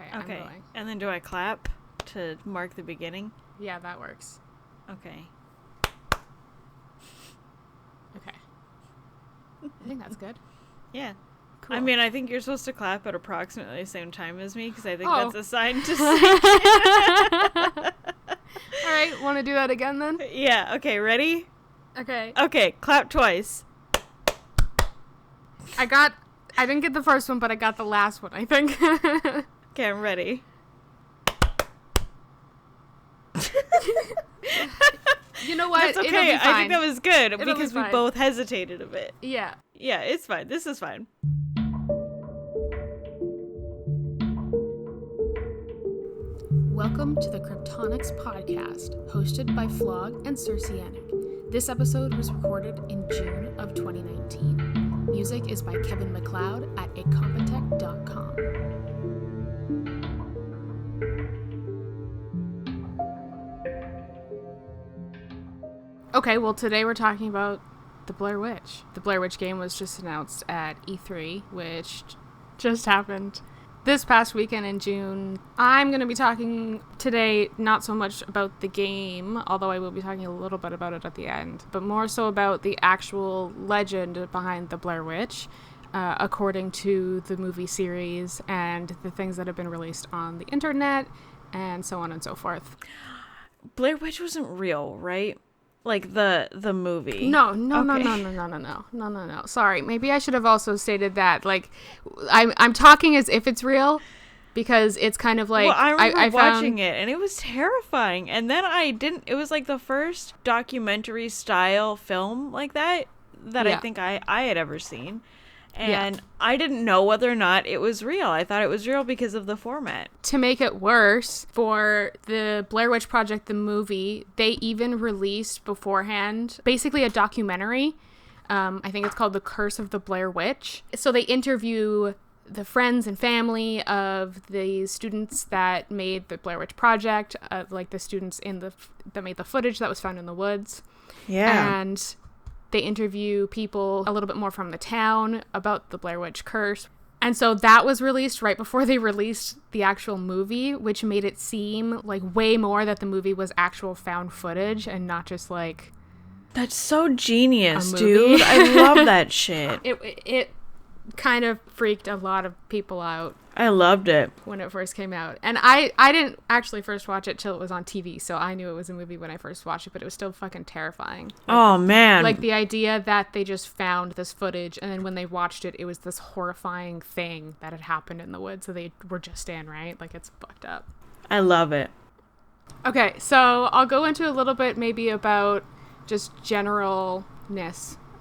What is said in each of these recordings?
Okay, I'm going. And then do I clap to mark the beginning? Yeah, that works. Okay. Okay. I think that's good. Yeah. Cool. I mean, I think you're supposed to clap at approximately the same time as me because I think that's a sign to All right, want to do that again then? Yeah, okay, ready? Okay. Okay, clap twice. I didn't get the first one, but I got the last one, I think. Okay, I'm ready. You know what? That's okay. It'll be fine. I think that was good because we fine. both hesitated a bit. Yeah. Yeah, it's fine. This is fine. Welcome to the Cryptonics Podcast, hosted by Phlog and Circeanic. This episode was recorded in June of 2019. Music is by Kevin MacLeod at incompetech.com. Okay, well, today we're talking about the Blair Witch. The Blair Witch game was just announced at E3, which just happened this past weekend in June. I'm going to be talking today not so much about the game, although I will be talking a little bit about it at the end, but more so about the actual legend behind the Blair Witch, according to the movie series and the things that have been released on the internet, and so on and so forth. Blair Witch wasn't real, right? Like the movie. No. Sorry, maybe I should have also stated that. Like, I'm talking as if it's real, because it's kind of like, well, I remember watching it and it was terrifying. And then it was like the first documentary style film like that I think I had ever seen. And I didn't know whether or not it was real. I thought it was real because of the format. To make it worse, for the Blair Witch Project, the movie, they even released beforehand basically a documentary. I think it's called The Curse of the Blair Witch. So they interview the friends and family of the students that made the Blair Witch Project, like the students that made the footage that was found in the woods. Yeah. And they interview people a little bit more from the town about the Blair Witch curse. And so that was released right before they released the actual movie, which made it seem like way more that the movie was actual found footage and not just like... That's so genius, dude. I love that shit. It kind of freaked a lot of people out. I loved it when it first came out. And I didn't actually first watch it till it was on TV, so I knew it was a movie when I first watched it, but it was still fucking terrifying. Like, oh, man. Like the idea that they just found this footage, and then when they watched it, it was this horrifying thing that had happened in the woods, so they were just in, right? Like, it's fucked up. I love it. Okay, so I'll go into a little bit maybe about just general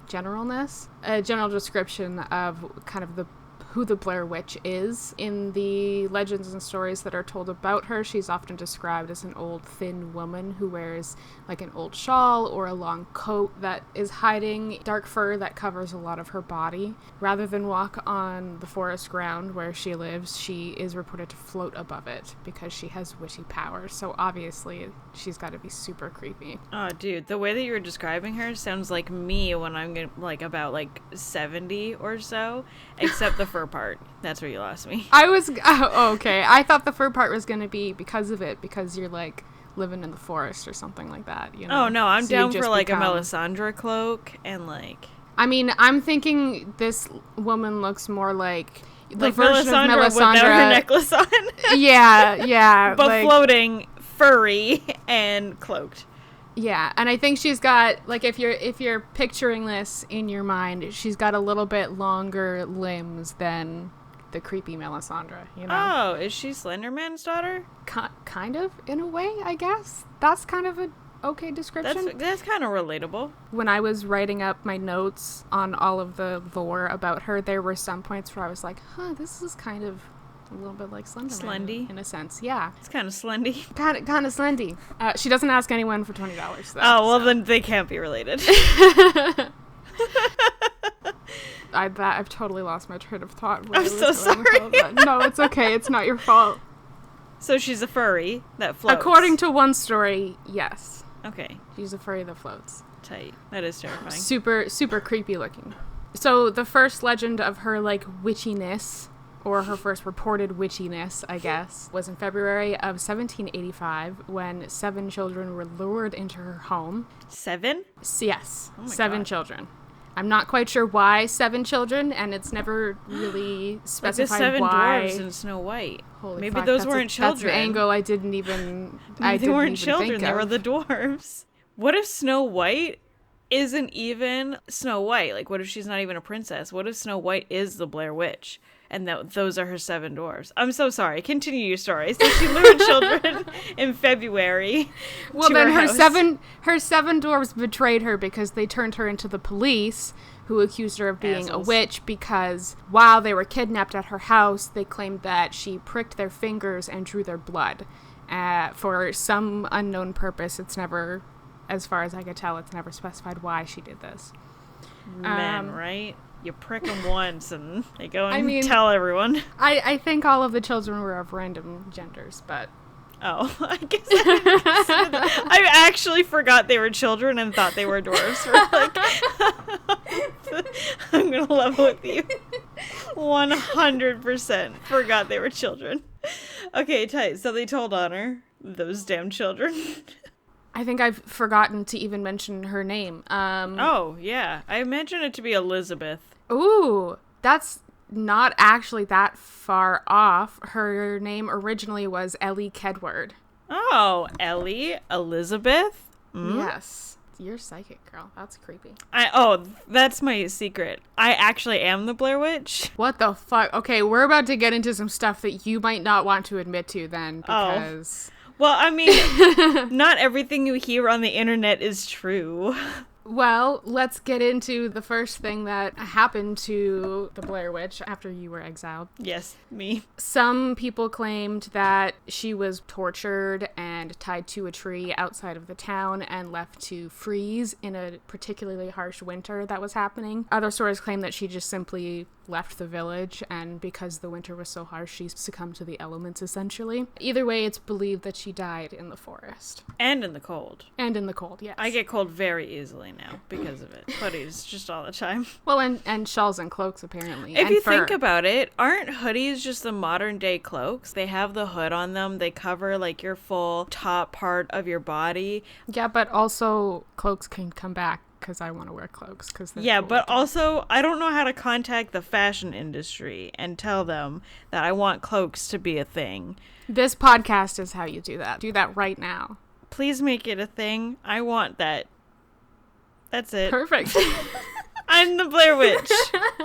description of kind of who the Blair Witch is. In the legends and stories that are told about her, she's often described as an old, thin woman who wears like an old shawl or a long coat that is hiding dark fur that covers a lot of her body. Rather than walk on the forest ground where she lives, she is reported to float above it because she has witchy powers. So obviously, she's got to be super creepy. Oh, dude, the way that you were describing her sounds like me when I'm like about like 70 or so, except the fur part. That's where you lost me. Okay. I thought the fur part was going to be because of it, because you're like living in the forest or something like that, you know? Oh, no, I'm down for like a Melisandre cloak and like... I mean, I'm thinking this woman looks more like the like version of Melisandre without her necklace on. Yeah. But like, floating, furry, and cloaked. Yeah, and I think she's got, like, if you're picturing this in your mind, she's got a little bit longer limbs than the creepy Melisandre, you know? Oh, is she Slenderman's daughter? Kind of, in a way, I guess. That's kind of an okay description. That's kind of relatable. When I was writing up my notes on all of the lore about her, there were some points where I was like, this is kind of a little bit like Slenderman. Slendy? In a sense, yeah. It's kind of slendy. Kind of slendy. She doesn't ask anyone for $20, though. Oh, well, then they can't be related. I've totally lost my train of thought. I'm so sorry. No, it's okay. It's not your fault. So she's a furry that floats. According to one story, yes. Okay. She's a furry that floats. Tight. That is terrifying. Super, super creepy looking. So the first legend of her, like, witchiness or her first reported witchiness, I guess, was in February of 1785 when 7 children were lured into her home. 7? Yes, oh 7 God. children. I'm not quite sure why 7 children, and it's never really specified like the 7 why. dwarves in Snow White. Holy Maybe fuck, those weren't children. That's an angle I didn't even. They weren't children. They were the dwarves. What if Snow White isn't even Snow White? Like, what if she's not even a princess? What if Snow White is the Blair Witch? And those are her 7 dwarves. I'm so sorry. Continue your story. So she lured children in February. Well, then her house. 7 dwarves betrayed her because they turned her into the police, who accused her of being Assholes. a witch because while they were kidnapped at her house, they claimed that she pricked their fingers and drew their blood. For some unknown purpose, it's never, as far as I could tell, it's never specified why she did this. Men, right? You prick them once and they go and tell everyone. I think all of the children were of random genders, but... Oh, I guess I actually forgot they were children and thought they were dwarves. For I'm going to level with you. 100% forgot they were children. Okay, tight. So they told on her. Those damn children. I think I've forgotten to even mention her name. Oh, yeah. I imagine it to be Elizabeth. Ooh, that's not actually that far off. Her name originally was Ellie Kedward. Oh, Ellie? Elizabeth? Yes. You're psychic, girl. That's creepy. That's my secret. I actually am the Blair Witch. What the fuck? Okay, we're about to get into some stuff that you might not want to admit to then, because... Well, I mean, not everything you hear on the internet is true. Well, let's get into the first thing that happened to the Blair Witch after you were exiled. Yes, me. Some people claimed that she was tortured and tied to a tree outside of the town and left to freeze in a particularly harsh winter that was happening. Other stories claim that she just simply left the village, and because the winter was so harsh, she succumbed to the elements, essentially. Either way, it's believed that she died in the forest. And in the cold. And in the cold, yes. I get cold very easily now because of it. Hoodies just all the time. Well, and shawls and cloaks, apparently. If and you fur. think about it, aren't hoodies just the modern day cloaks? They have the hood on them. They cover like your full top part of your body. Yeah, but also cloaks can come back because I want to wear cloaks. Yeah, but also I don't know how to contact the fashion industry and tell them that I want cloaks to be a thing. This podcast is how you do that. Do that right now. Please make it a thing. I want that. That's it. Perfect. I'm the Blair Witch,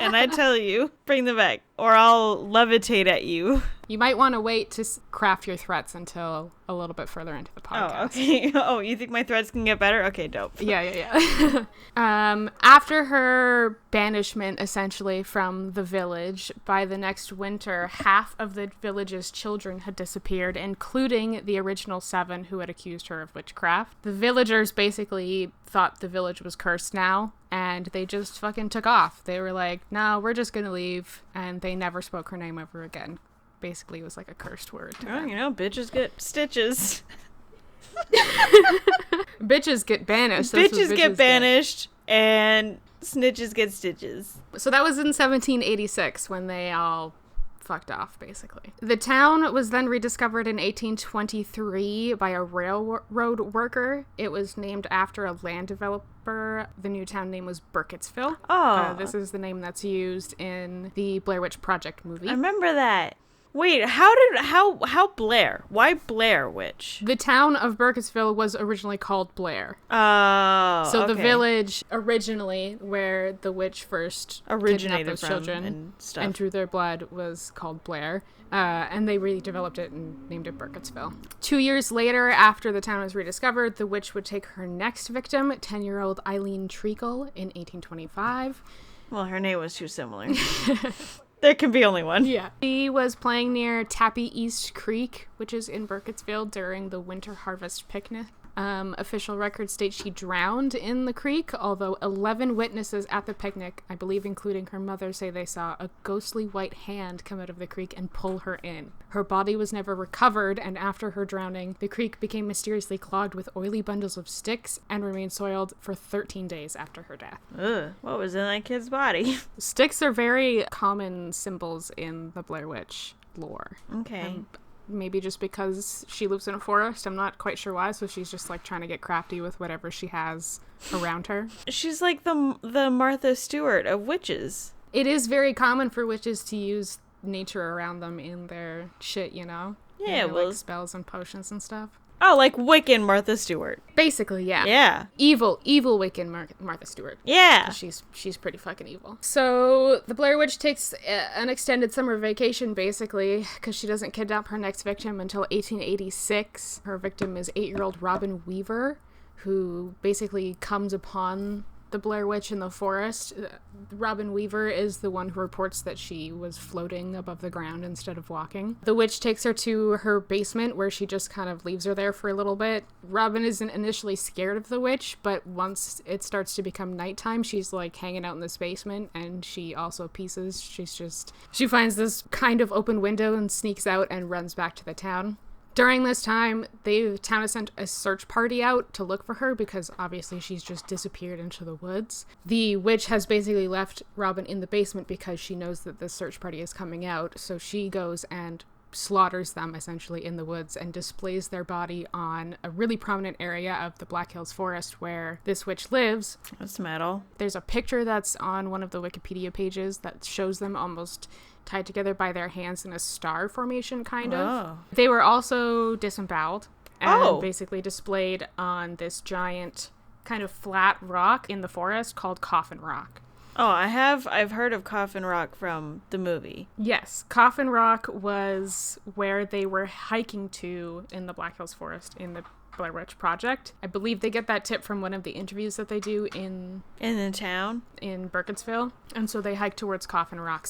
and I tell you, bring them back, or I'll levitate at you. You might want to wait to craft your threats until a little bit further into the podcast. Oh, okay. Oh, you think my threats can get better? Okay, dope. Yeah. After her banishment, essentially, from the village, by the next winter, half of the village's children had disappeared, including the original 7 who had accused her of witchcraft. The villagers basically thought the village was cursed now, and they just fucking took off. They were like, no, we're just gonna leave, and they never spoke her name ever again. Basically, it was like a cursed word. Oh, you know, bitches get stitches. Bitches get banished. Bitches get banished, and snitches get stitches. So that was in 1786 when they all fucked off, basically. The town was then rediscovered in 1823 by a railroad worker. It was named after a land developer. The new town name was Burkittsville. Oh. This is the name that's used in the Blair Witch Project movie. I remember that. Wait, how Blair? Why Blair Witch? The town of Burkittsville was originally called Blair. Oh, So okay. the village originally where the witch first originated kidnapped those from children and drew their blood was called Blair. And they redeveloped it and named it Burkittsville. 2 years later, after the town was rediscovered, the witch would take her next victim, 10-year-old Eileen Treacle, in 1825. Well, her name was too similar. There can be only one. Yeah. She was playing near Tappy East Creek, which is in Burkittsville, during the winter harvest picnic. Official records state she drowned in the creek, although 11 witnesses at the picnic, I believe including her mother, say they saw a ghostly white hand come out of the creek and pull her in. Her body was never recovered, and after her drowning, the creek became mysteriously clogged with oily bundles of sticks and remained soiled for 13 days after her death. Ugh, what was in that kid's body? Sticks are very common symbols in the Blair Witch lore. Okay. Maybe just because she lives in a forest. I'm not quite sure why, so she's just like trying to get crafty with whatever she has around her. She's like the Martha Stewart of witches. It is very common for witches to use nature around them in their shit, you know? Yeah, like spells and potions and stuff. Oh, like Wiccan Martha Stewart. Basically, yeah. Yeah. Evil Wiccan Martha Stewart. Yeah. She's pretty fucking evil. So the Blair Witch takes an extended summer vacation, basically, because she doesn't kidnap her next victim until 1886. Her victim is 8-year-old Robin Weaver, who basically comes upon the Blair Witch in the forest. Robin Weaver is the one who reports that she was floating above the ground instead of walking. The witch takes her to her basement, where she just kind of leaves her there for a little bit. Robin isn't initially scared of the witch, but once it starts to become nighttime, she's like hanging out in this basement, and she also pieces. She finds this kind of open window and sneaks out and runs back to the town. During this time, the town has sent a search party out to look for her because obviously she's just disappeared into the woods. The witch has basically left Robin in the basement because she knows that the search party is coming out, so she goes and slaughters them essentially in the woods and displays their body on a really prominent area of the Black Hills Forest where this witch lives. That's metal. There's a picture that's on one of the Wikipedia pages that shows them almost tied together by their hands in a star formation, kind of. They were also disemboweled and basically displayed on this giant kind of flat rock in the forest called Coffin Rock. Oh, I've heard of Coffin Rock from the movie. Yes, Coffin Rock was where they were hiking to in the Black Hills Forest in the Blair Witch Project. I believe they get that tip from one of the interviews that they do in the town in Burkittsville, and so they hike towards Coffin Rock.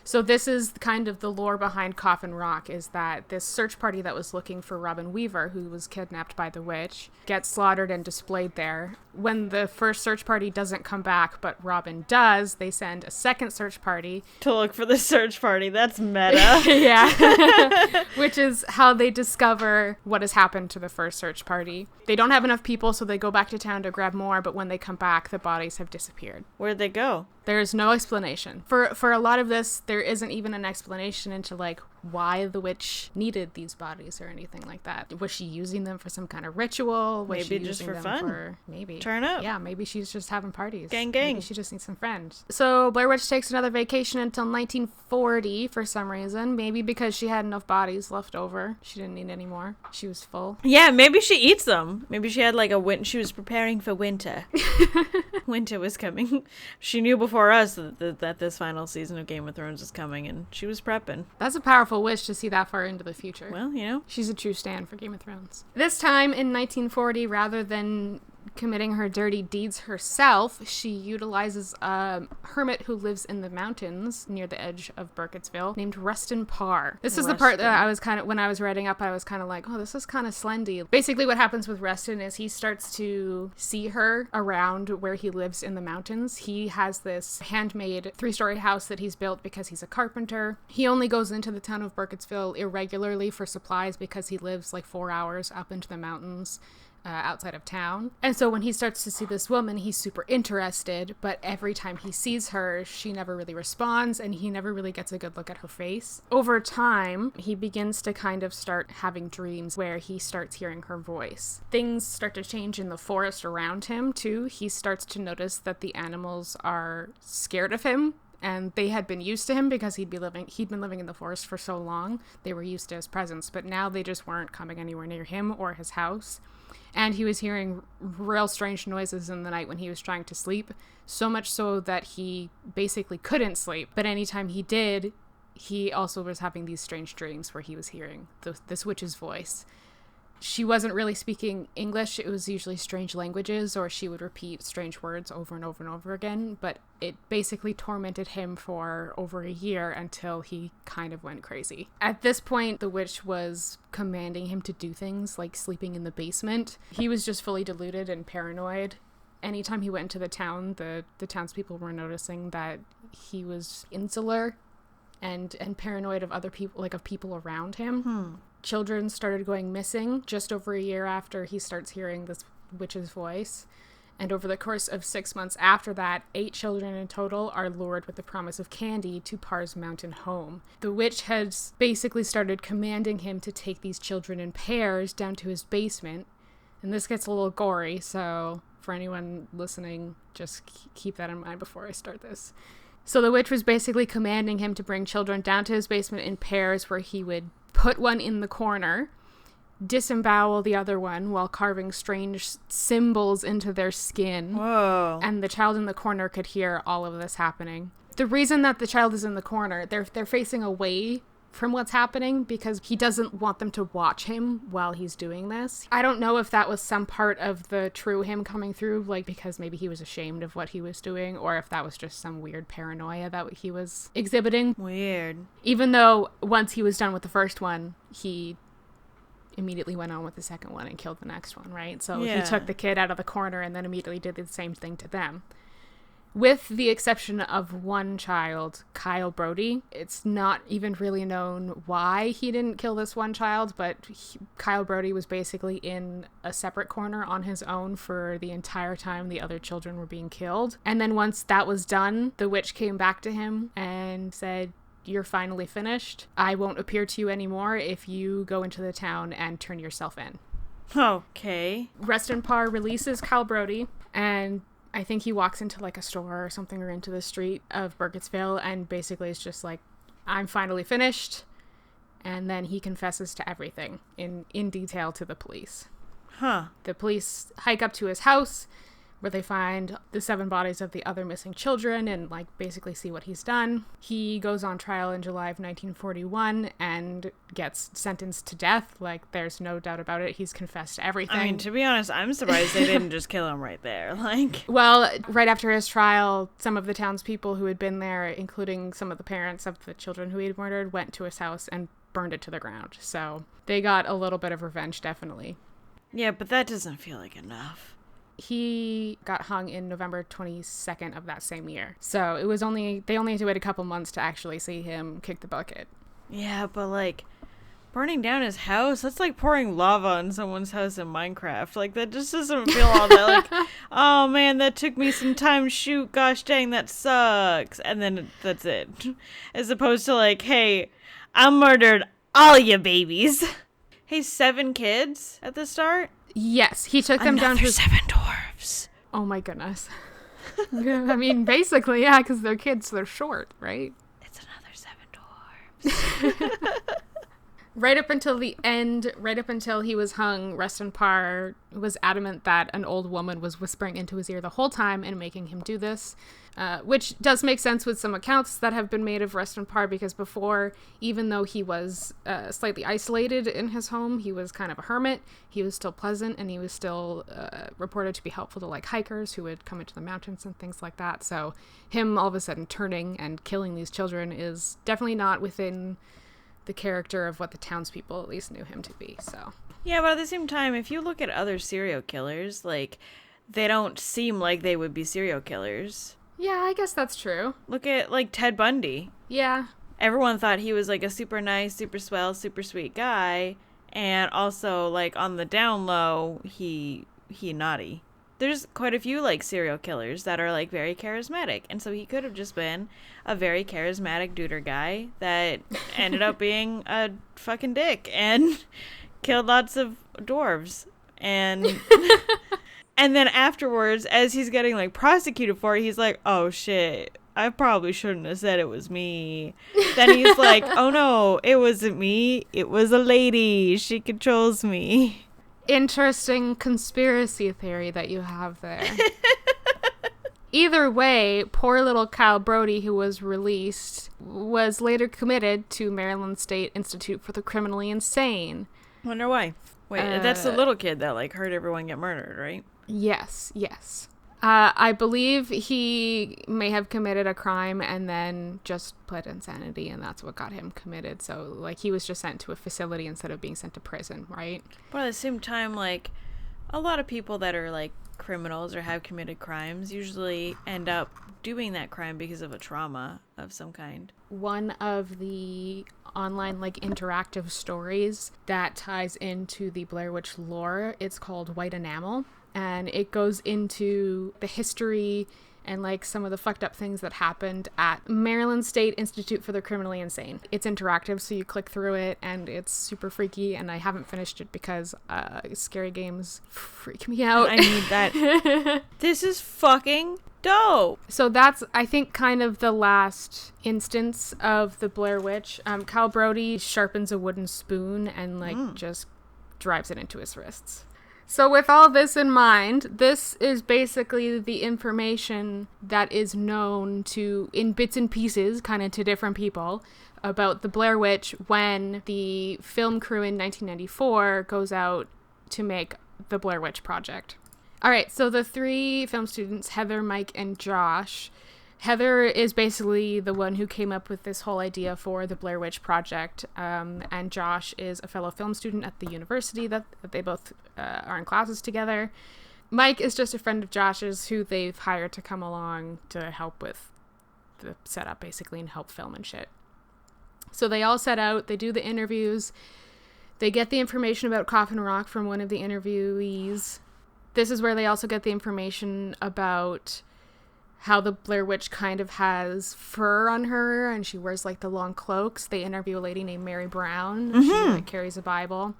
So this is kind of the lore behind Coffin Rock, is that this search party that was looking for Robin Weaver, who was kidnapped by the witch, gets slaughtered and displayed there. When the first search party doesn't come back, but Robin does, they send a second search party. To look for the search party. That's meta. Yeah. Which is how they discover what has happened to the first search party. They don't have enough people, so they go back to town to grab more, but when they come back, the bodies have disappeared. Where'd they go? There's no explanation. For a lot of this, there isn't even an explanation into, like, why the witch needed these bodies or anything like that. Was she using them for some kind of ritual? Was maybe she just using for them fun. Maybe. Turn up. Yeah, maybe she's just having parties. Gang. Maybe she just needs some friends. So Blair Witch takes another vacation until 1940 for some reason. Maybe because she had enough bodies left over. She didn't need any more. She was full. Yeah, maybe she eats them. Maybe she had like she was preparing for winter. Winter was coming. She knew before us that this final season of Game of Thrones is coming, and she was prepping. That's a powerful wish to see that far into the future. Well, you know. She's a true stan for Game of Thrones. This time in 1940, rather than committing her dirty deeds herself, she utilizes a hermit who lives in the mountains near the edge of Burkittsville named Rustin Parr. This is the part that I was kind of, when I was writing up, I was kind of like, oh, this is kind of slendy. Basically what happens with Rustin is he starts to see her around where he lives in the mountains. He has this handmade 3-story house that he's built because he's a carpenter. He only goes into the town of Burkittsville irregularly for supplies because he lives like 4 hours up into the mountains outside of town. And so when he starts to see this woman, he's super interested, but every time he sees her, she never really responds, and he never really gets a good look at her face. Over time, he begins to kind of start having dreams where he starts hearing her voice. Things start to change in the forest around him, too. He starts to notice that the animals are scared of him, and they had been used to him because he'd been living in the forest for so long. They were used to his presence, but now they just weren't coming anywhere near him or his house. And he was hearing real strange noises in the night when he was trying to sleep, so much so that he basically couldn't sleep. But anytime he did, he also was having these strange dreams where he was hearing this witch's voice. she wasn't really speaking English. It was usually strange languages, or she would repeat strange words over and over and over again. But it basically tormented him for over a year until he kind of went crazy. At this point, the witch was commanding him to do things like sleeping in the basement. He was just fully deluded and paranoid. Anytime he went into the town, the townspeople were noticing that he was insular and paranoid of other people, like of people around him. Children started going missing just over a year after he starts hearing this witch's voice. And over the course of 6 months after that, 8 children in total are lured with the promise of candy to Parr's mountain home. The witch has basically started commanding him to take these children in pairs down to his basement. And this gets a little gory, so for anyone listening, just keep that in mind before I start this. So the witch was basically commanding him to bring children down to his basement in pairs, where he would put one in the corner, disembowel the other one while carving strange symbols into their skin. Whoa. And the child in the corner could hear all of this happening. The reason that the child is in the corner, they're facing away from what's happening because he doesn't want them to watch him while he's doing this. I don't know if that was some part of the true him coming through, like because maybe he was ashamed of what he was doing, or if that was just some weird paranoia that he was exhibiting. Weird. Even though once he was done with the first one, he immediately went on with the second one and killed the next one, right? So Yeah. He took the kid out of the corner and then immediately did the same thing to them. With the exception of one child, Kyle Brody, it's not even really known why he didn't kill this one child, but Kyle Brody was basically in a separate corner on his own for the entire time the other children were being killed. And then once that was done, the witch came back to him and said, "You're finally finished. I won't appear to you anymore if you go into the town and turn yourself in." Okay. Reston Parr releases Kyle Brody, and I think he walks into like a store or something, or into the street of Burkittsville, and basically is just like, "I'm finally finished." And then he confesses to everything in detail to the police. The police hike up to his house, where they find the 7 bodies of the other missing children and like basically see what he's done. He goes on trial in July of 1941 and gets sentenced to death. Like, there's no doubt about it. He's confessed to everything. I mean, to be honest, I'm surprised they didn't just kill him right there. Like, well, right after his trial, some of the townspeople who had been there, including some of the parents of the children who he had murdered, went to his house and burned it to the ground. So they got a little bit of revenge, definitely. yeah, but that doesn't feel like enough. He got hung in November 22nd of that same year. So they only had to wait a couple months to actually see him kick the bucket. Yeah, but like, burning down his house, that's like pouring lava on someone's house in Minecraft. Like, that just doesn't feel all that like, oh man, that took me some time to shoot, gosh dang, that sucks. And then that's it. As opposed to like, hey, I murdered all you babies. Hey, 7 kids at the start? Yes, he took them down to 7 dwarves. Oh my goodness. Yeah, I mean, basically, yeah, because they're kids, they're short, right? It's another 7 dwarves. Right up until the end, right up until he was hung, Reston Parr was adamant that an old woman was whispering into his ear the whole time and making him do this, which does make sense with some accounts that have been made of Reston Parr, because before, even though he was slightly isolated in his home, he was kind of a hermit. He was still pleasant, and he was still reported to be helpful to like hikers who would come into the mountains and things like that. So him all of a sudden turning and killing these children is definitely not within the character of what the townspeople at least knew him to be. So yeah, but at the same time, if you look at other serial killers, like, they don't seem like they would be serial killers. yeah, I guess that's true. Look at like Ted Bundy. Yeah. Everyone thought he was like a super nice, super swell, super sweet guy, and also like on the down low, he naughty. There's quite a few like serial killers that are like very charismatic, and so he could have just been a very charismatic duder guy that ended up being a fucking dick and killed lots of dwarves. And and then afterwards, as he's getting like prosecuted for it, he's like, "Oh shit, I probably shouldn't have said it was me." Then he's like, "Oh no, it wasn't me. It was a lady. She controls me." Interesting conspiracy theory that you have there. Either way, poor little Kyle Brody, who was released, was later committed to Maryland State Institute for the Criminally Insane. Wonder why. Wait, that's the little kid that, like, heard everyone get murdered, right? Yes. I believe he may have committed a crime and then just pled insanity, and that's what got him committed. So, like, he was just sent to a facility instead of being sent to prison, right? But at the same time, like, a lot of people that are, like, criminals or have committed crimes usually end up doing that crime because of a trauma of some kind. One of the online, like, interactive stories that ties into the Blair Witch lore, it's called White Enamel. And it goes into the history and, like, some of the fucked up things that happened at Maryland State Institute for the Criminally Insane. It's interactive, so you click through it, and it's super freaky, and I haven't finished it because scary games freak me out. I need that. This is fucking dope. So that's, I think, kind of the last instance of the Blair Witch. Cal Brody sharpens a wooden spoon and, like, just drives it into his wrists. So with all this in mind, this is basically the information that is known to, in bits and pieces, kind of to different people, about the Blair Witch when the film crew in 1994 goes out to make the Blair Witch Project. All right, so the three film students, Heather, Mike, and Josh. Heather is basically the one who came up with this whole idea for the Blair Witch Project, and Josh is a fellow film student at the university that they both are in classes together. Mike is just a friend of Josh's who they've hired to come along to help with the setup, basically, and help film and shit. So they all set out, they do the interviews, they get the information about Coffin Rock from one of the interviewees. This is where they also get the information about how the Blair Witch kind of has fur on her and she wears, like, the long cloaks. They interview a lady named Mary Brown. She, like, carries a Bible.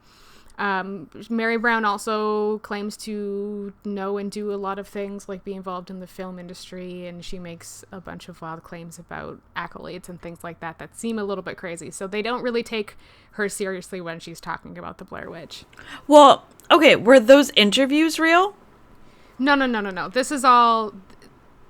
Mary Brown also claims to know and do a lot of things, like be involved in the film industry, and she makes a bunch of wild claims about accolades and things like that that seem a little bit crazy. So they don't really take her seriously when she's talking about the Blair Witch. Well, okay, were those interviews real? No. This is all...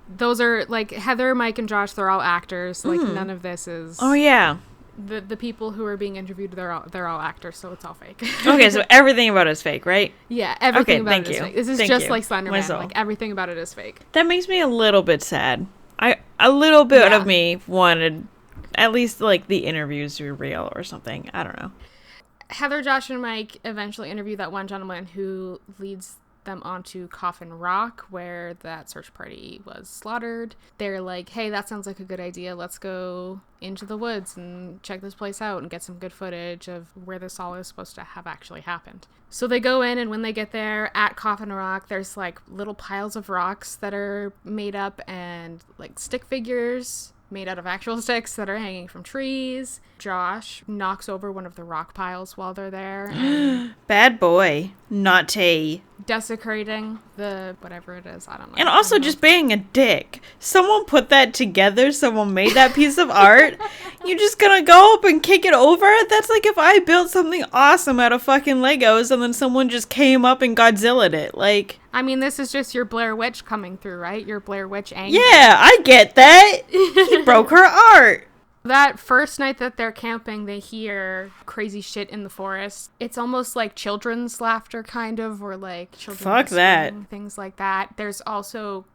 Those are, like, Heather, Mike, and Josh, they're all actors. Like, none of this is... Oh, yeah. The people who are being interviewed, they're all actors, so it's all fake. Okay, so everything about it is fake, right? Yeah, everything about it is fake. This is just like Slenderman. Like, everything about it is fake. That makes me a little bit sad. A little bit of me wanted at least, like, the interviews to be real or something. I don't know. Heather, Josh, and Mike eventually interview that one gentleman who leads them onto Coffin Rock, where that search party was slaughtered. They're like, hey, that sounds like a good idea. Let's go into the woods and check this place out and get some good footage of where this all is supposed to have actually happened. So they go in, and when they get there at Coffin Rock, there's, like, little piles of rocks that are made up and, like, stick figures made out of actual sticks that are hanging from trees. Josh knocks over one of the rock piles while they're there. Bad boy. Naughty. Desecrating the whatever it is. I don't know. And also just being a dick. Someone put that together. Someone made that piece of art. You're just gonna go up and kick it over? That's like if I built something awesome out of fucking Legos and then someone just came up and Godzilla'd it. Like... I mean, this is just your Blair Witch coming through, right? Your Blair Witch anger. Yeah, I get that. He broke her art. That first night that they're camping, they hear crazy shit in the forest. It's almost like children's laughter, kind of, or like children Fuck that. Things like that. There's also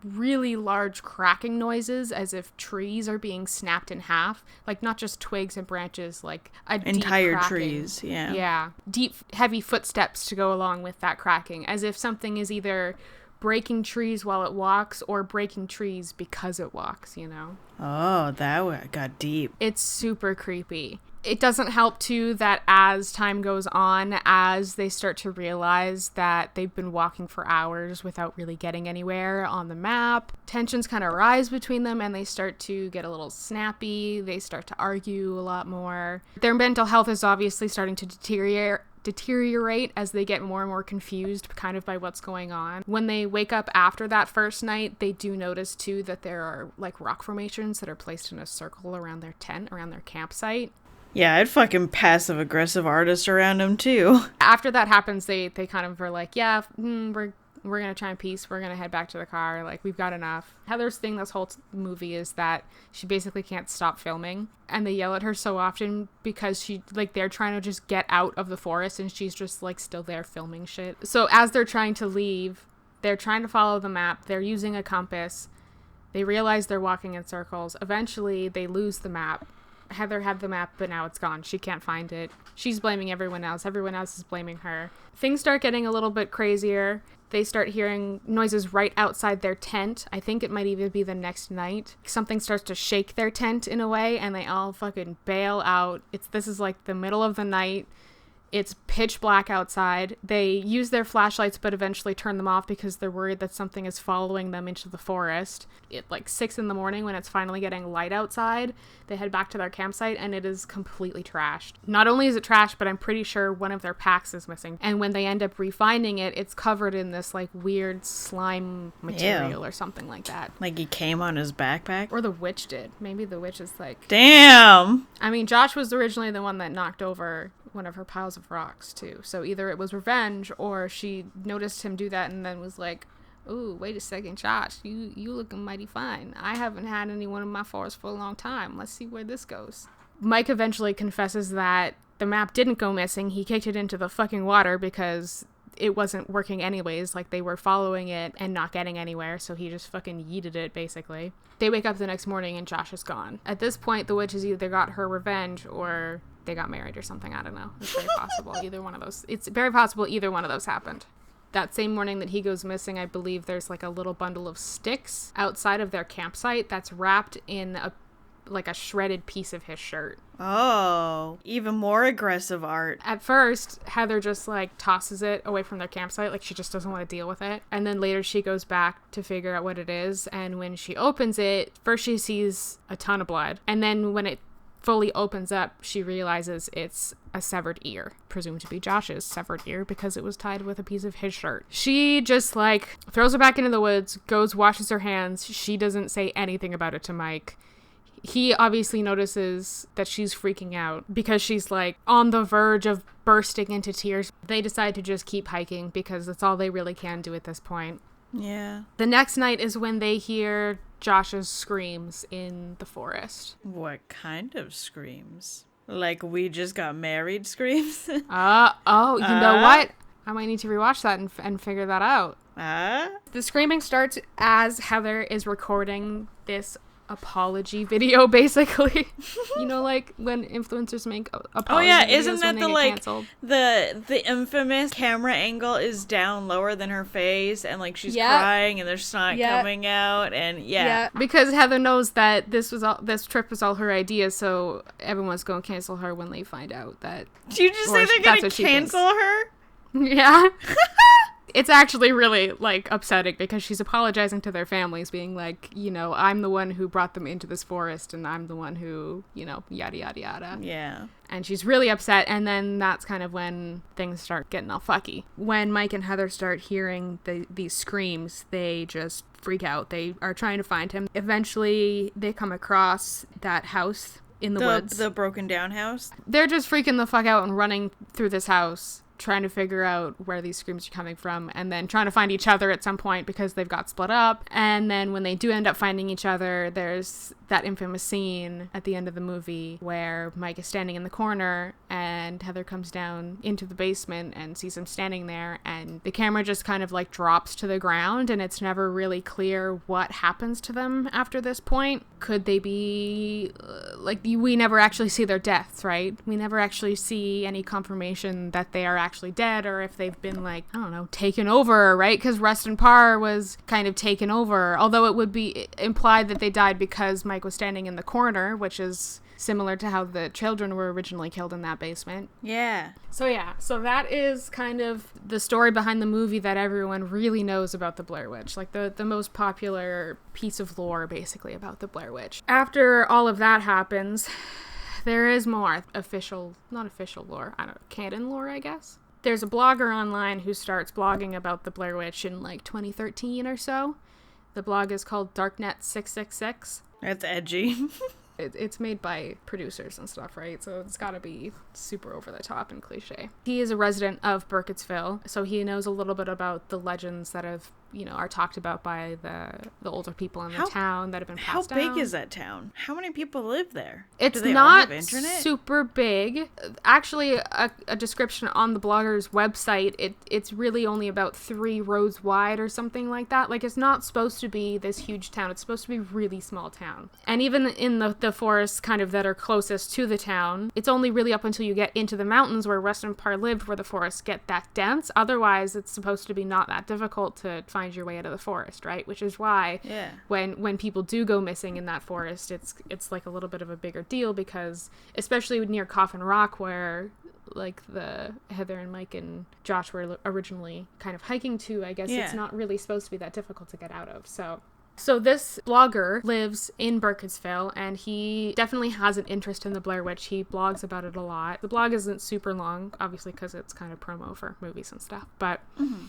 really large cracking noises as if trees are being snapped in half. Like, not just twigs and branches, like a entire deep cracking. Trees, yeah. Yeah. Deep, heavy footsteps to go along with that cracking, as if something is either breaking trees while it walks or breaking trees because it walks, you know? Oh, that got deep. It's super creepy. It doesn't help, too, that as time goes on, as they start to realize that they've been walking for hours without really getting anywhere on the map, tensions kind of rise between them and they start to get a little snappy. They start to argue a lot more. Their mental health is obviously starting to deteriorate as they get more and more confused kind of by what's going on. When they wake up after that first night, they do notice too that there are like rock formations that are placed in a circle around their tent, around their campsite. Yeah, I'd fucking passive-aggressive artists around them too. After that happens, they kind of are like, yeah, we're we're going to try and peace. We're going to head back to the car. Like, we've got enough. Heather's thing this whole movie is that she basically can't stop filming. And they yell at her so often because they're trying to just get out of the forest and she's just, like, still there filming shit. So as they're trying to leave, they're trying to follow the map. They're using a compass. They realize they're walking in circles. Eventually, they lose the map. Heather had the map, but now it's gone. She can't find it. She's blaming everyone else. Everyone else is blaming her. Things start getting a little bit crazier. They start hearing noises right outside their tent. I think it might even be the next night. Something starts to shake their tent in a way, and they all fucking bail out. This is like the middle of the night. It's pitch black outside. They use their flashlights but eventually turn them off because they're worried that something is following them into the forest. At like 6 a.m, when it's finally getting light outside, they head back to their campsite and it is completely trashed. Not only is it trashed, but I'm pretty sure one of their packs is missing. And when they end up refinding it, it's covered in this like weird slime material or something like that. Like he came on his backpack? Or the witch did. Maybe the witch is like... Damn! I mean, Josh was originally the one that knocked over one of her piles of rocks too, so either it was revenge or she noticed him do that and then was like, ooh, wait a second, Josh, you looking mighty fine. I haven't had anyone in my forest for a long time. Let's see where this goes. Mike eventually confesses that the map didn't go missing. He kicked it into the fucking water because it wasn't working anyways. Like, they were following it and not getting anywhere, so he just fucking yeeted it, basically. They wake up the next morning and Josh is gone. At this point, the witch has either got her revenge or they got married or something. I don't know. It's very possible. Either one of those. It's very possible either one of those happened. That same morning that he goes missing, I believe there's like a little bundle of sticks outside of their campsite that's wrapped in a shredded piece of his shirt. Oh, even more aggressive art. At first, Heather just like tosses it away from their campsite, like she just doesn't want to deal with it. And then later she goes back to figure out what it is. And when she opens it, first she sees a ton of blood. And then when it fully opens up, she realizes it's a severed ear, presumed to be Josh's severed ear because it was tied with a piece of his shirt. She just like throws it back into the woods, goes, washes her hands. She doesn't say anything about it to Mike. He obviously notices that she's freaking out because she's like on the verge of bursting into tears. They decide to just keep hiking because that's all they really can do at this point. Yeah. The next night is when they hear Josh's screams in the forest. What kind of screams? Like, we just got married screams? You know what? I might need to rewatch that and figure that out. The screaming starts as Heather is recording this apology video, basically. You know, like when influencers make apology videos. Isn't that the like canceled? the infamous camera angle is down lower than her face and like she's crying and there's snot coming out and because Heather knows that this trip was all her idea, so everyone's gonna cancel her when they find out that. Did you just say they're gonna cancel her? Yeah. It's actually really, like, upsetting because she's apologizing to their families, being like, you know, I'm the one who brought them into this forest and I'm the one who, you know, yada, yada, yada. Yeah. And she's really upset, and then that's kind of when things start getting all fucky. When Mike and Heather start hearing these screams, they just freak out. They are trying to find him. Eventually, they come across that house in the woods. The broken down house? They're just freaking the fuck out and running through this house, trying to figure out where these screams are coming from, and then trying to find each other at some point because they've got split up. And then when they do end up finding each other, there's that infamous scene at the end of the movie where Mike is standing in the corner and Heather comes down into the basement and sees him standing there, and the camera just kind of like drops to the ground, and it's never really clear what happens to them after this point. Could they be we never actually see their deaths, right? We never actually see any confirmation that they are actually dead, or if they've been like, I don't know, taken over, right? Because Rustin Parr was kind of taken over, although it would be implied that they died because Mike was standing in the corner, which is similar to how the children were originally killed in that basement. Yeah. So that is kind of the story behind the movie that everyone really knows about the Blair Witch, like the most popular piece of lore basically about the Blair Witch. After all of that happens, there is more not official lore, I don't know, canon lore, I guess. There's a blogger online who starts blogging about the Blair Witch in like 2013 or so. The blog is called Darknet666. That's edgy. It's made by producers and stuff, right? So it's got to be super over the top and cliche. He is a resident of Burkittsville, so he knows a little bit about the legends that have, are talked about by the older people in the town that have been passed down. How big is that town? How many people live there? It's not super big. Actually, a description on the blogger's website, it's really only about 3 roads wide or something like that. Like, it's not supposed to be this huge town. It's supposed to be a really small town. And even in the forests kind of that are closest to the town, it's only really up until you get into the mountains where Weston Parr lived where the forests get that dense. Otherwise, it's supposed to be not that difficult to find your way out of the forest, right? Which is why when people do go missing in that forest, it's like a little bit of a bigger deal, because especially near Coffin Rock, where like the Heather and Mike and Josh were originally kind of hiking to, I guess it's not really supposed to be that difficult to get out of. So this blogger lives in Burkittsville, and he definitely has an interest in the Blair Witch. He blogs about it a lot. The blog isn't super long, obviously, because it's kind of promo for movies and stuff. But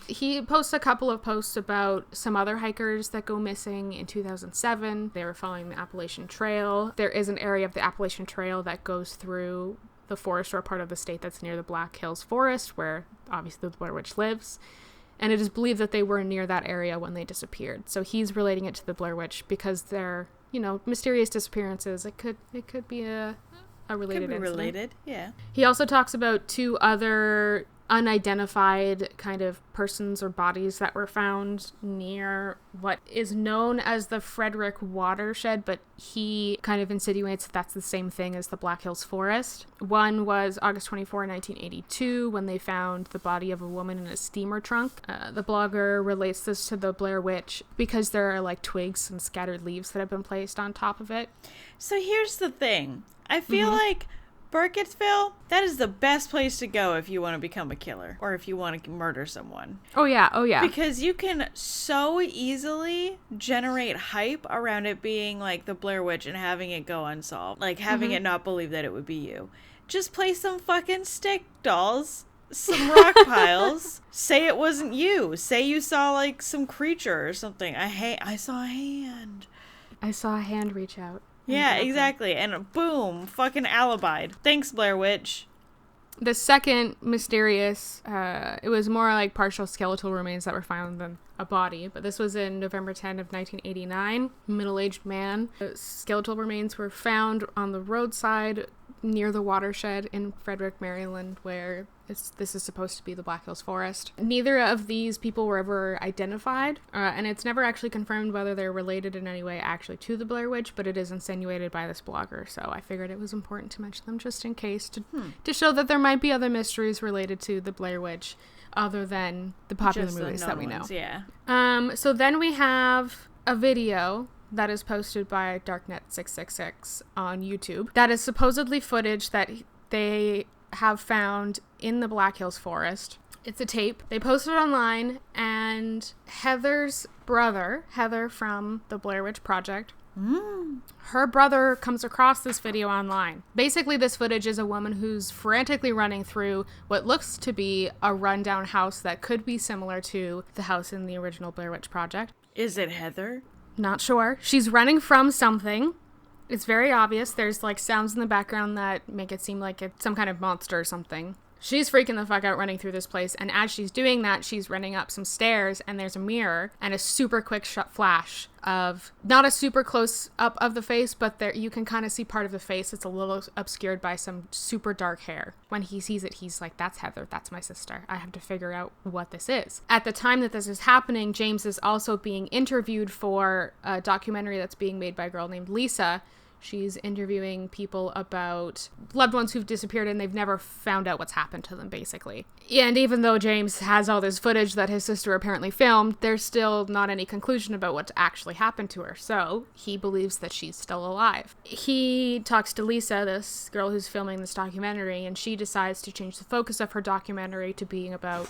he posts a couple of posts about some other hikers that go missing in 2007. They were following the Appalachian Trail. There is an area of the Appalachian Trail that goes through the forest or part of the state that's near the Black Hills Forest, where obviously the Blair Witch lives. And it is believed that they were near that area when they disappeared. So he's relating it to the Blair Witch because they're, mysterious disappearances. It could be a related incident. Related, yeah. He also talks about 2 other unidentified kind of persons or bodies that were found near what is known as the Frederick watershed, but he kind of insinuates that that's the same thing as the Black Hills Forest. One was August 24, 1982, when they found the body of a woman in a steamer trunk. The blogger relates this to the Blair Witch because there are like twigs and scattered leaves that have been placed on top of it. So here's the thing. I feel like Burkittsville, that is the best place to go if you want to become a killer or if you want to murder someone. Oh yeah. Because you can so easily generate hype around it being like the Blair Witch and having it go unsolved. Like having it not believe that it would be you. Just place some fucking stick dolls, some rock piles, say it wasn't you. Say you saw like some creature or something. I saw a hand. I saw a hand reach out. Yeah, exactly. And boom, fucking alibied. Thanks, Blair Witch. The second mysterious, it was more like partial skeletal remains that were found than a body, but this was in November 10 of 1989. Middle-aged man. The skeletal remains were found on the roadside near the watershed in Frederick, Maryland, where this is supposed to be the Black Hills Forest. Neither of these people were ever identified, and it's never actually confirmed whether they're related in any way actually to the Blair Witch, but it is insinuated by this blogger, so I figured it was important to mention them just in case to show that there might be other mysteries related to the Blair Witch other than the popular movies that we know. Yeah. So then we have a video that is posted by Darknet666 on YouTube that is supposedly footage that they have found in the Black Hills Forest. It's a tape. They posted it online, and Heather's brother, Heather from the Blair Witch Project, her brother comes across this video online. Basically, this footage is a woman who's frantically running through what looks to be a rundown house that could be similar to the house in the original Blair Witch Project. Is it Heather? Not sure. She's running from something. It's very obvious. There's like sounds in the background that make it seem like it's some kind of monster or something. She's freaking the fuck out running through this place, and as she's doing that, she's running up some stairs, and there's a mirror and a super quick flash of, not a super close up of the face, but there you can kind of see part of the face. It's a little obscured by some super dark hair. When he sees it, he's like, that's Heather, that's my sister. I have to figure out what this is. At the time that this is happening, James is also being interviewed for a documentary that's being made by a girl named Lisa. She's interviewing people about loved ones who've disappeared and they've never found out what's happened to them, basically. And even though James has all this footage that his sister apparently filmed, there's still not any conclusion about what actually happened to her. So he believes that she's still alive. He talks to Lisa, this girl who's filming this documentary, and she decides to change the focus of her documentary to being about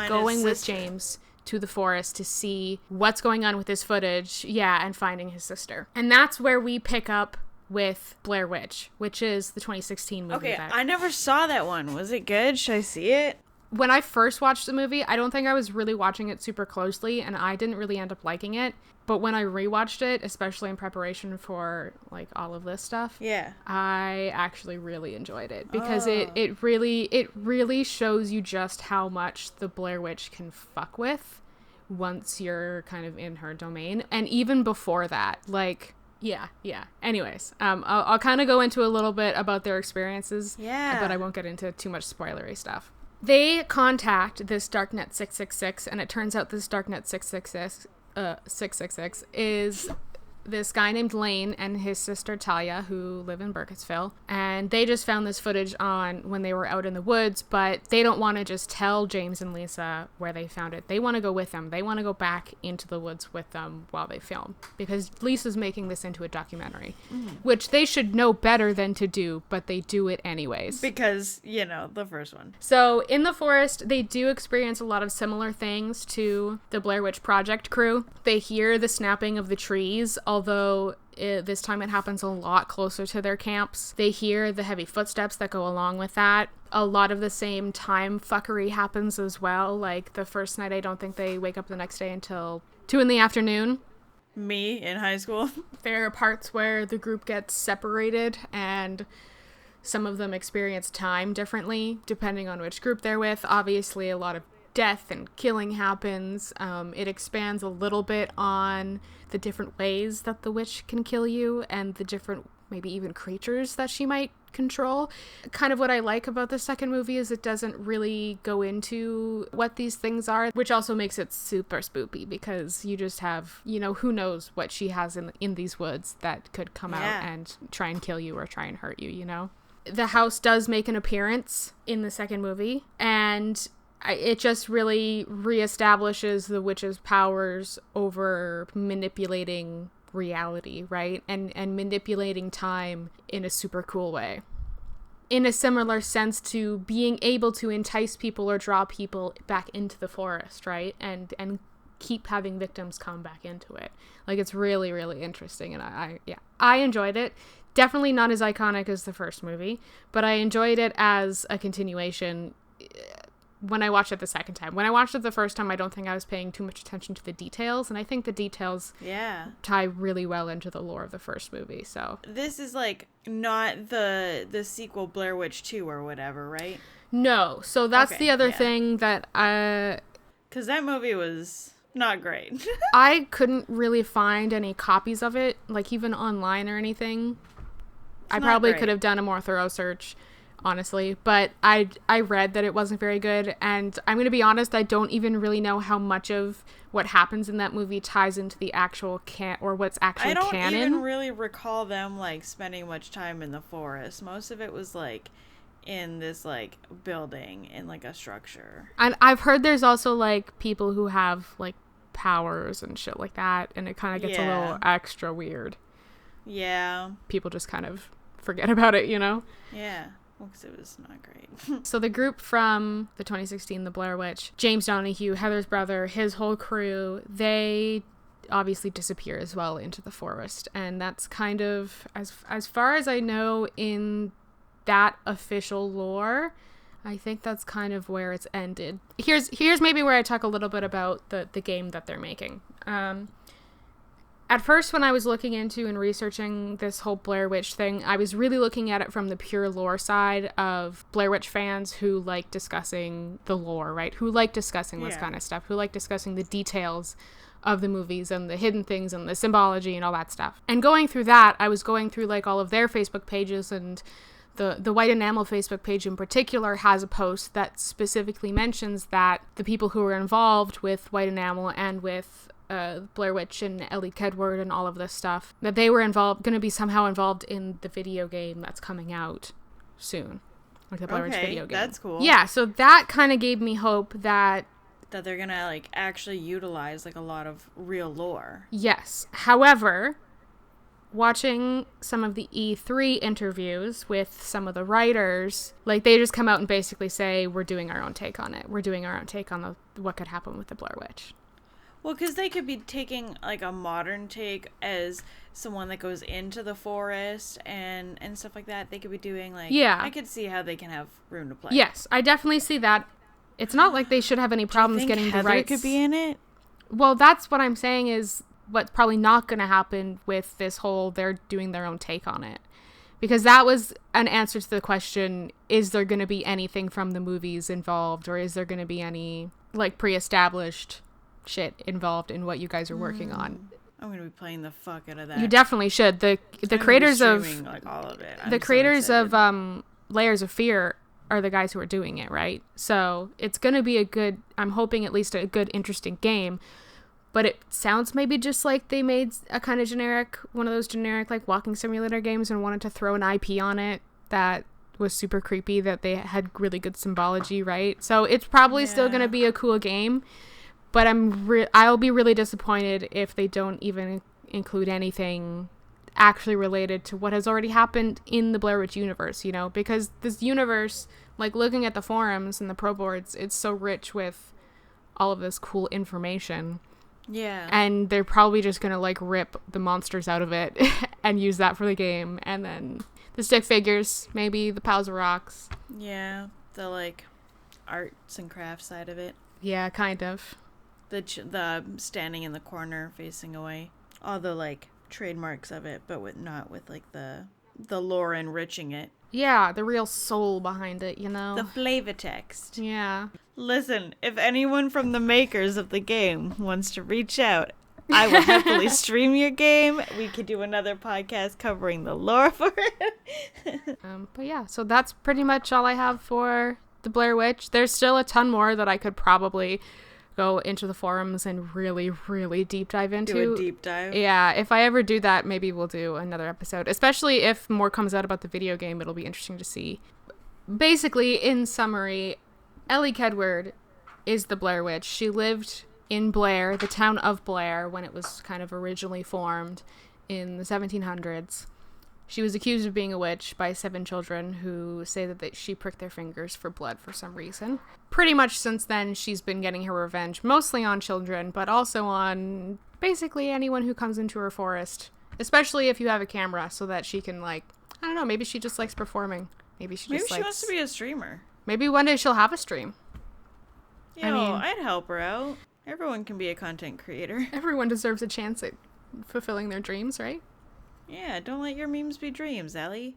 going with James to the forest to see what's going on with this footage, and finding his sister. And that's where we pick up with Blair Witch, which is the 2016 movie. Okay, I never saw that one. Was it good? Should I see it? When I first watched the movie, I don't think I was really watching it super closely, and I didn't really end up liking it. But when I rewatched it, especially in preparation for like all of this stuff, I actually really enjoyed it because it really shows you just how much the Blair Witch can fuck with once you're kind of in her domain. And even before that, like, yeah. Anyways, I'll kind of go into a little bit about their experiences, but I won't get into too much spoilery stuff. They contact this Darknet 666, and it turns out this Darknet 666 is this guy named Lane and his sister Talia, who live in Burkittsville, and they just found this footage on when they were out in the woods, but they don't want to just tell James and Lisa where they found it. They want to go with them. They want to go back into the woods with them while they film, because Lisa's making this into a documentary, which they should know better than to do, but they do it anyways. Because, the first one. So in the forest, they do experience a lot of similar things to the Blair Witch Project crew. They hear the snapping of the trees, although this time it happens a lot closer to their camps. They hear the heavy footsteps that go along with that. A lot of the same time fuckery happens as well. Like the first night, I don't think they wake up the next day until 2 p.m. Me in high school. There are parts where the group gets separated, and some of them experience time differently depending on which group they're with. Obviously, a lot of death and killing happens. It expands a little bit on the different ways that the witch can kill you and the different, maybe even creatures that she might control. Kind of what I like about the second movie is it doesn't really go into what these things are, which also makes it super spoopy, because you just have, who knows what she has in these woods that could come out and try and kill you or try and hurt you, The house does make an appearance in the second movie, and it just really reestablishes the witch's powers over manipulating reality, right? And manipulating time in a super cool way. In a similar sense to being able to entice people or draw people back into the forest, right? And keep having victims come back into it. Like, it's really, really interesting. And I enjoyed it. Definitely not as iconic as the first movie, but I enjoyed it as a continuation when I watched it the second time. When I watched it the first time, I don't think I was paying too much attention to the details, and I think the details tie really well into the lore of the first movie. So this is like not the sequel Blair Witch 2 or whatever, right? No. So that's the other thing that because that movie was not great. I couldn't really find any copies of it, like even online or anything. I probably could have done a more thorough search, honestly, but I read that it wasn't very good, and I'm going to be honest, I don't even really know how much of what happens in that movie ties into the actual or what's actually canon. I don't even really recall them, like, spending much time in the forest. Most of it was, like, in this, like, building, in, like, a structure. And I've heard there's also, like, people who have, like, powers and shit like that, and it kind of gets a little extra weird. Yeah. People just kind of forget about it, Yeah. Well, because it was not great. So the group from the 2016 The Blair Witch, James Donahue, Heather's brother, his whole crew, they obviously disappear as well into the forest. And that's kind of, as far as I know in that official lore, I think that's kind of where it's ended. Here's maybe where I talk a little bit about the game that they're making. At first, when I was looking into and researching this whole Blair Witch thing, I was really looking at it from the pure lore side of Blair Witch fans who like discussing the lore, right? Who like discussing this kind of stuff, who like discussing the details of the movies and the hidden things and the symbology and all that stuff. And going through that, I was going through like all of their Facebook pages, and the White Enamel Facebook page in particular has a post that specifically mentions that the people who were involved with White Enamel and with Blair Witch and Ellie Kedward and all of this stuff, that they were going to be somehow involved in the video game that's coming out soon, like the Blair Witch video game. That's cool. Yeah, so that kind of gave me hope that they're gonna like actually utilize like a lot of real lore. Yes. However, watching some of the E3 interviews with some of the writers, like they just come out and basically say, we're doing our own take on it. We're doing our own take on what could happen with the Blair Witch. Well, because they could be taking, like, a modern take as someone that goes into the forest and stuff like that. They could be doing, like... Yeah. I could see how they can have room to play. Yes, I definitely see that. It's not like they should have any problems getting the rights. Could be in it? Well, that's what I'm saying is what's probably not going to happen with this whole they're doing their own take on it. Because that was an answer to the question, is there going to be anything from the movies involved, or is there going to be any, like, pre-established shit involved in what you guys are working on? I'm going to be playing the fuck out of that. You definitely should. The creators of... like, all of it. The creators of Layers of Fear are the guys who are doing it, right? So it's going to be a good... I'm hoping at least a good, interesting game. But it sounds maybe just like they made a kind of generic, one of those generic, like, walking simulator games and wanted to throw an IP on it that was super creepy, that they had really good symbology, right? So it's probably still going to be a cool game, but I'll be really disappointed if they don't even include anything actually related to what has already happened in the Blair Witch universe, you know? Because this universe, like, looking at the forums and the pro boards, it's so rich with all of this cool information. Yeah. And they're probably just going to, like, rip the monsters out of it and use that for the game. And then the stick figures, maybe the piles of rocks. Yeah. The, like, arts and crafts side of it. Yeah, kind of. The standing in the corner facing away. All the, like, trademarks of it, but not with, like, the lore enriching it. Yeah, the real soul behind it, you know? The flavor text. Yeah. Listen, if anyone from the makers of the game wants to reach out, I will happily stream your game. We could do another podcast covering the lore for it. But yeah, so that's pretty much all I have for the Blair Witch. There's still a ton more that I could probably go into the forums and really, really deep dive into. Do a deep dive. Yeah, if I ever do that, maybe we'll do another episode. Especially if more comes out about the video game, it'll be interesting to see. Basically, in summary, Ellie Kedward is the Blair Witch. She lived in Blair, the town of Blair, when it was kind of originally formed in the 1700s. She was accused of being a witch by 7 children who say that she pricked their fingers for blood for some reason. Pretty much since then, she's been getting her revenge, mostly on children, but also on basically anyone who comes into her forest. Especially if you have a camera, so that she can, like, I don't know, maybe she just likes performing. Maybe she wants to be a streamer. Maybe one day she'll have a stream. I'd help her out. Everyone can be a content creator. Everyone deserves a chance at fulfilling their dreams, right? Yeah, don't let your memes be dreams, Ellie.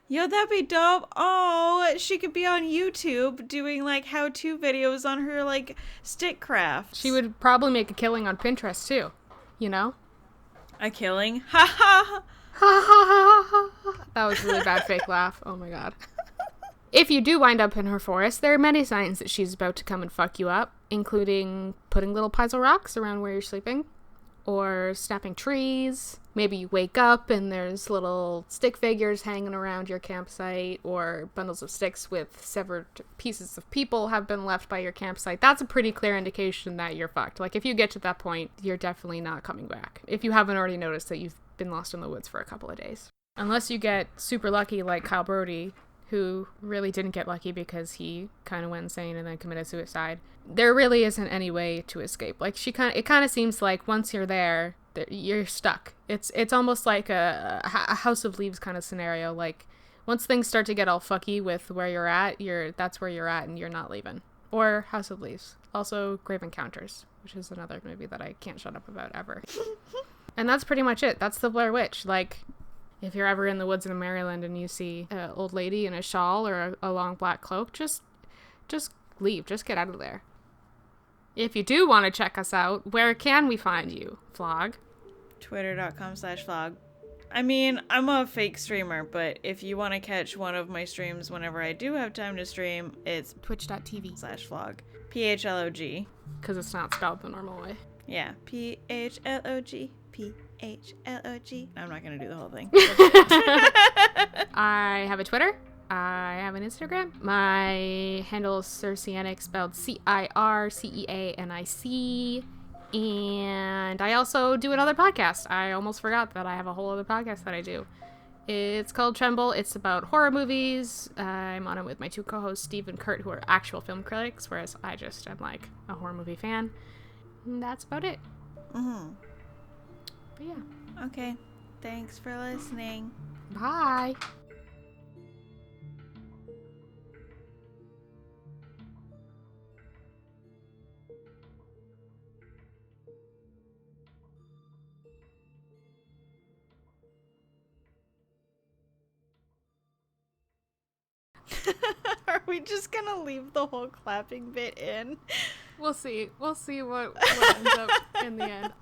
Yo, that'd be dope. Oh, she could be on YouTube doing, like, how-to videos on her, like, stick crafts. She would probably make a killing on Pinterest, too. You know? A killing? Ha ha! Ha ha ha ha ha! That was a really bad fake laugh. Oh my god. If you do wind up in her forest, there are many signs that she's about to come and fuck you up, including putting little piles of rocks around where you're sleeping, or snapping trees. Maybe you wake up and there's little stick figures hanging around your campsite, or bundles of sticks with severed pieces of people have been left by your campsite. That's a pretty clear indication that you're fucked. Like, if you get to that point, you're definitely not coming back. If you haven't already noticed that you've been lost in the woods for a couple of days. Unless you get super lucky like Kyle Brody, who really didn't get lucky because he kind of went insane and then committed suicide. There really isn't any way to escape. Like, it kind of seems like once you're there, you're stuck. It's almost like a House of Leaves kind of scenario. Like, once things start to get all fucky with where you're at, that's where you're at and you're not leaving. Or House of Leaves. Also, Grave Encounters, which is another movie that I can't shut up about ever. And that's pretty much it. That's the Blair Witch. Like, if you're ever in the woods in Maryland and you see an old lady in a shawl or a long black cloak, just leave. Just get out of there. If you do want to check us out, where can we find you, Phlog? Twitter.com/Phlog. I mean, I'm a fake streamer, but if you want to catch one of my streams whenever I do have time to stream, it's twitch.tv/Phlog. PHLOG. Because it's not spelled the normal way. Yeah, PHLOG. PHLOG. I'm not going to do the whole thing. I have a Twitter. I have an Instagram. My handle is Circeanic, spelled CIRCEANIC. And I also do another podcast. I almost forgot that I have a whole other podcast that I do. It's called Tremble. It's about horror movies. I'm on it with my 2 co-hosts, Steve and Kurt, who are actual film critics, whereas I just am like a horror movie fan. And that's about it. Mm-hmm. But yeah. Okay. Thanks for listening. Bye. we just gonna leave the whole clapping bit in? We'll see. We'll see what ends up in the end.